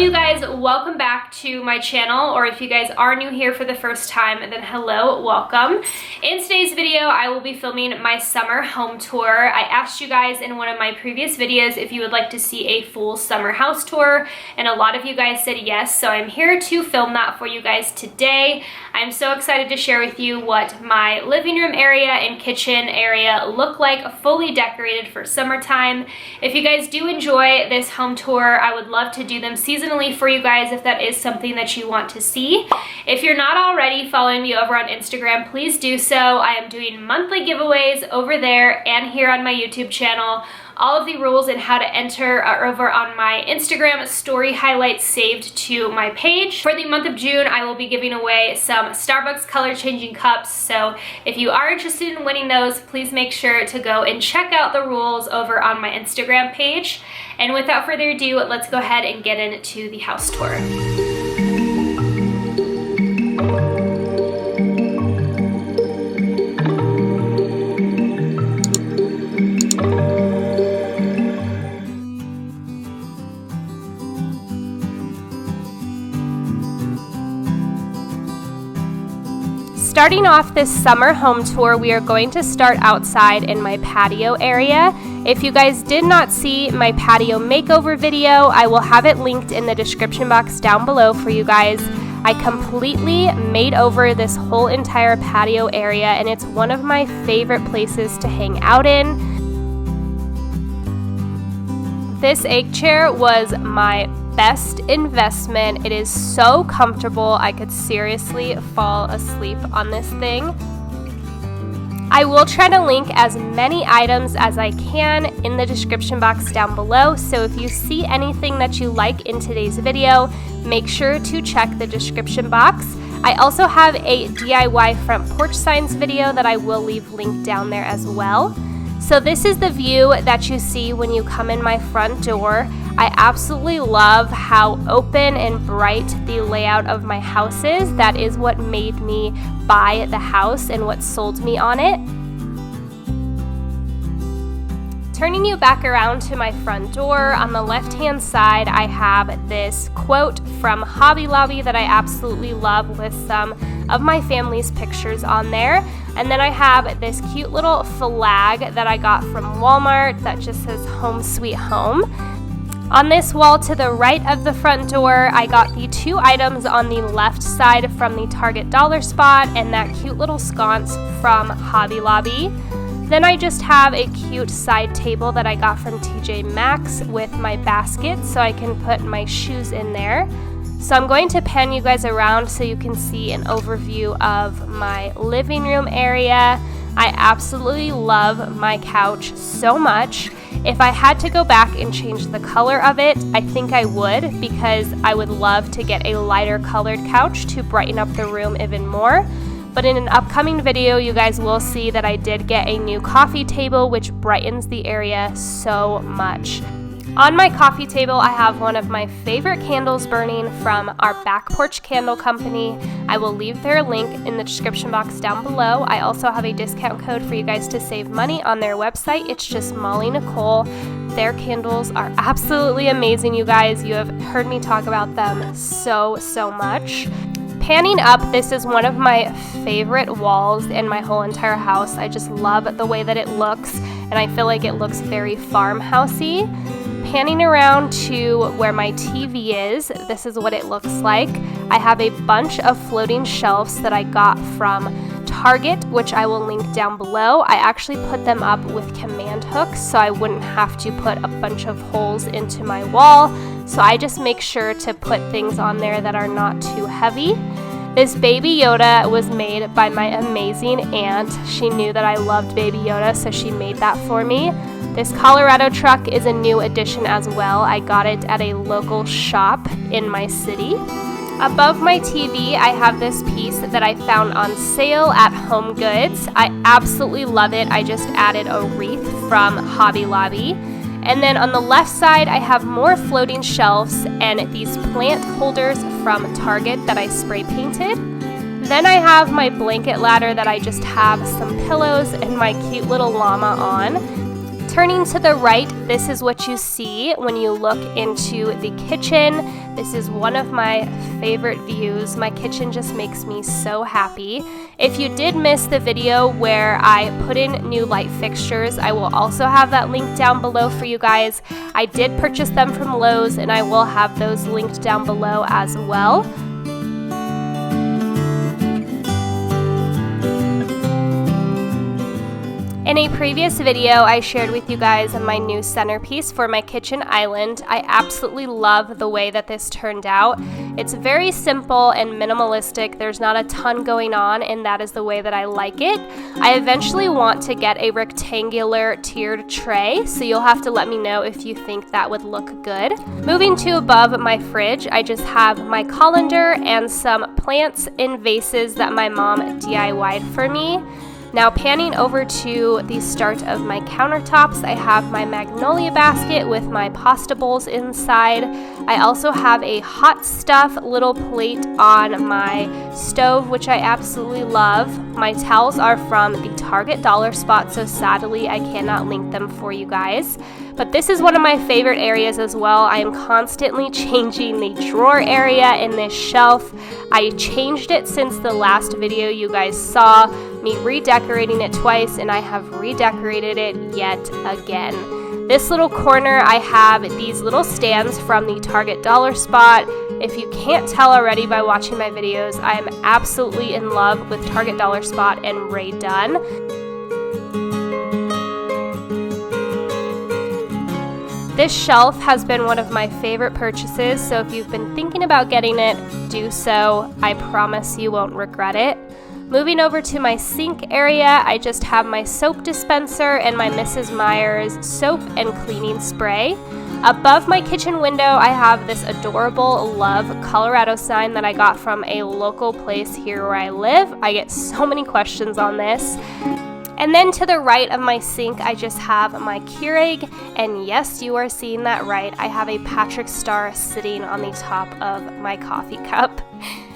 you guys, welcome back to my channel, or if you guys are new here for the first time, then hello, welcome. In today's video, I will be filming my summer home tour. I asked you guys in one of my previous videos if you would like to see a full summer house tour, and a lot of you guys said yes, so I'm here to film that for you guys today. I'm so excited to share with you what my living room area and kitchen area look like fully decorated for summertime. If you guys do enjoy this home tour, I would love to do them seasonally for you guys if that is something that you want to see. If you're not already following me over on Instagram, please do so. I am doing monthly giveaways over there and here on my YouTube channel. All of the rules and how to enter are over on my Instagram story highlights saved to my page. For the month of June, I will be giving away some Starbucks color changing cups. So if you are interested in winning those, please make sure to go and check out the rules over on my Instagram page. And without further ado, let's go ahead and get into the house tour. Starting off this summer home tour, we are going to start outside in my patio area. If you guys did not see my patio makeover video, I will have it linked in the description box down below for you guys. I completely made over this whole entire patio area, and it's one of my favorite places to hang out in. This egg chair was my best investment. It is so comfortable. I could seriously fall asleep on this thing. I will try to link as many items as I can in the description box down below, so if you see anything that you like in today's video, make sure to check the description box. I also have a DIY front porch signs video that I will leave linked down there as well. So this is the view that you see when you come in my front door. I absolutely love how open and bright the layout of my house is. That is what made me buy the house and what sold me on it. Turning you back around to my front door, on the left-hand side, I have this quote from Hobby Lobby that I absolutely love with some of my family's pictures on there. And then I have this cute little flag that I got from Walmart that just says Home Sweet Home. On this wall to the right of the front door, I got the two items on the left side from the Target dollar spot and that cute little sconce from Hobby Lobby. Then I just have a cute side table that I got from TJ Maxx with my basket so I can put my shoes in there. So I'm going to pan you guys around so you can see an overview of my living room area. I absolutely love my couch so much. If I had to go back and change the color of it, I think I would, because I would love to get a lighter colored couch to brighten up the room even more. But in an upcoming video, you guys will see that I did get a new coffee table, which brightens the area so much. On my coffee table, I have one of my favorite candles burning from our Back Porch Candle Company. I will leave their link in the description box down below. I also have a discount code for you guys to save money on their website. It's just Molly Nicole. Their candles are absolutely amazing, you guys. You have heard me talk about them so much. Panning up, this is one of my favorite walls in my whole entire house. I just love the way that it looks, and I feel like it looks very farmhousey. Panning around to where my TV is, this is what it looks like. I have a bunch of floating shelves that I got from Target, which I will link down below. I actually put them up with command hooks so I wouldn't have to put a bunch of holes into my wall. So I just make sure to put things on there that are not too heavy. This Baby Yoda was made by my amazing aunt. She knew that I loved Baby Yoda, so she made that for me. This Colorado truck is a new addition as well. I got it at a local shop in my city. Above my TV, I have this piece that I found on sale at Home Goods. I absolutely love it. I just added a wreath from Hobby Lobby. And then on the left side, I have more floating shelves and these plant holders from Target that I spray painted. Then I have my blanket ladder that I just have some pillows and my cute little llama on. Turning to the right, this is what you see when you look into the kitchen. This is one of my favorite views. My kitchen just makes me so happy. If you did miss the video where I put in new light fixtures, I will also have that link down below for you guys. I did purchase them from Lowe's, and I will have those linked down below as well. In a previous video, I shared with you guys my new centerpiece for my kitchen island. I absolutely love the way that this turned out. It's very simple and minimalistic. There's not a ton going on, and that is the way that I like it. I eventually want to get a rectangular tiered tray, so you'll have to let me know if you think that would look good. Moving to above my fridge, I just have my colander and some plants in vases that my mom DIY'd for me. Now panning over to the start of my countertops, I have my magnolia basket with my pasta bowls inside. I also have a hot stuff little plate on my stove, which I absolutely love. My towels are from the Target dollar spot, so sadly I cannot link them for you guys. But this is one of my favorite areas as well. I am constantly changing the drawer area in this shelf. I changed it since the last video you guys saw, me redecorating it twice, and I have redecorated it yet again. This little corner, I have these little stands from the Target dollar spot. If you can't tell already by watching my videos, I am absolutely in love with Target dollar spot and Rae Dunn. This shelf has been one of my favorite purchases, so if you've been thinking about getting it, do so. I promise you won't regret it. Moving over to my sink area, I just have my soap dispenser and my Mrs. Meyer's soap and cleaning spray. Above my kitchen window, I have this adorable Love Colorado sign that I got from a local place here where I live. I get so many questions on this. And then to the right of my sink, I just have my Keurig, and yes, you are seeing that right. I have a Patrick Star sitting on the top of my coffee cup.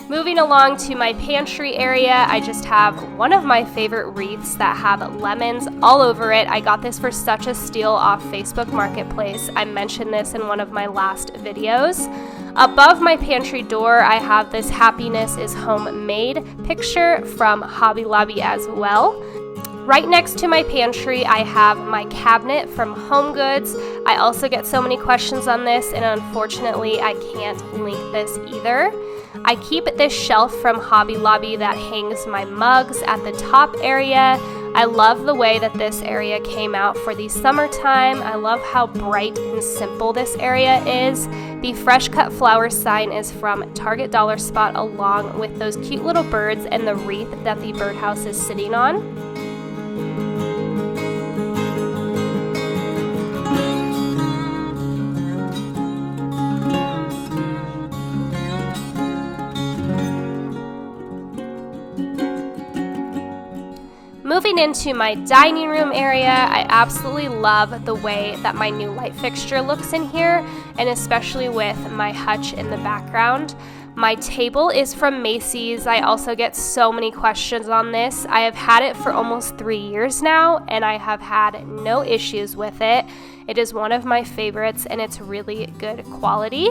Moving along to my pantry area, I just have one of my favorite wreaths that have lemons all over it. I got this for such a steal off Facebook Marketplace. I mentioned this in one of my last videos. Above my pantry door, I have this Happiness is Homemade picture from Hobby Lobby as well. Right next to my pantry, I have my cabinet from Home Goods. I also get so many questions on this, and unfortunately, I can't link this either. I keep this shelf from Hobby Lobby that hangs my mugs at the top area. I love the way that this area came out for the summertime. I love how bright and simple this area is. The fresh cut flower sign is from Target dollar spot, along with those cute little birds and the wreath that the birdhouse is sitting on. Moving into my dining room area, I absolutely love the way that my new light fixture looks in here, and especially with my hutch in the background. My table is from Macy's. I also get so many questions on this. I have had it for almost 3 years now, and I have had no issues with it. It is one of my favorites, and it's really good quality.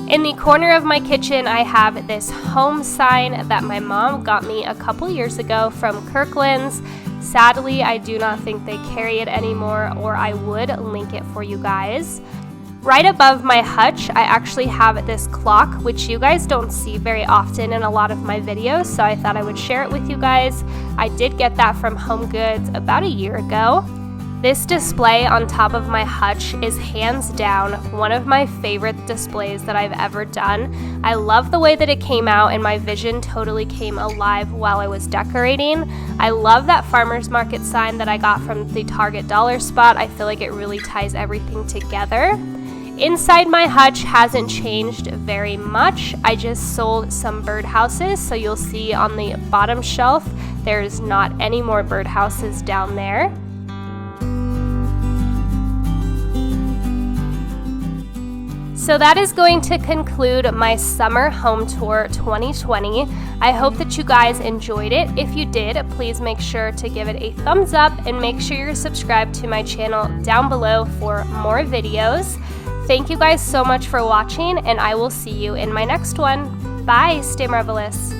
In the corner of my kitchen, I have this home sign that my mom got me a couple years ago from Kirkland's. Sadly, I do not think they carry it anymore, or I would link it for you guys. Right above my hutch, I actually have this clock, which you guys don't see very often in a lot of my videos, so I thought I would share it with you guys. I did get that from Home Goods about a year ago. This display on top of my hutch is hands down one of my favorite displays that I've ever done. I love the way that it came out, and my vision totally came alive while I was decorating. I love that farmer's market sign that I got from the Target dollar spot. I feel like it really ties everything together. Inside my hutch hasn't changed very much. I just sold some birdhouses, so you'll see on the bottom shelf there's not any more birdhouses down there. So that is going to conclude my summer home tour 2020. I hope that you guys enjoyed it. If you did, please make sure to give it a thumbs up and make sure you're subscribed to my channel down below for more videos. Thank you guys so much for watching, and I will see you in my next one. Bye, stay marvelous.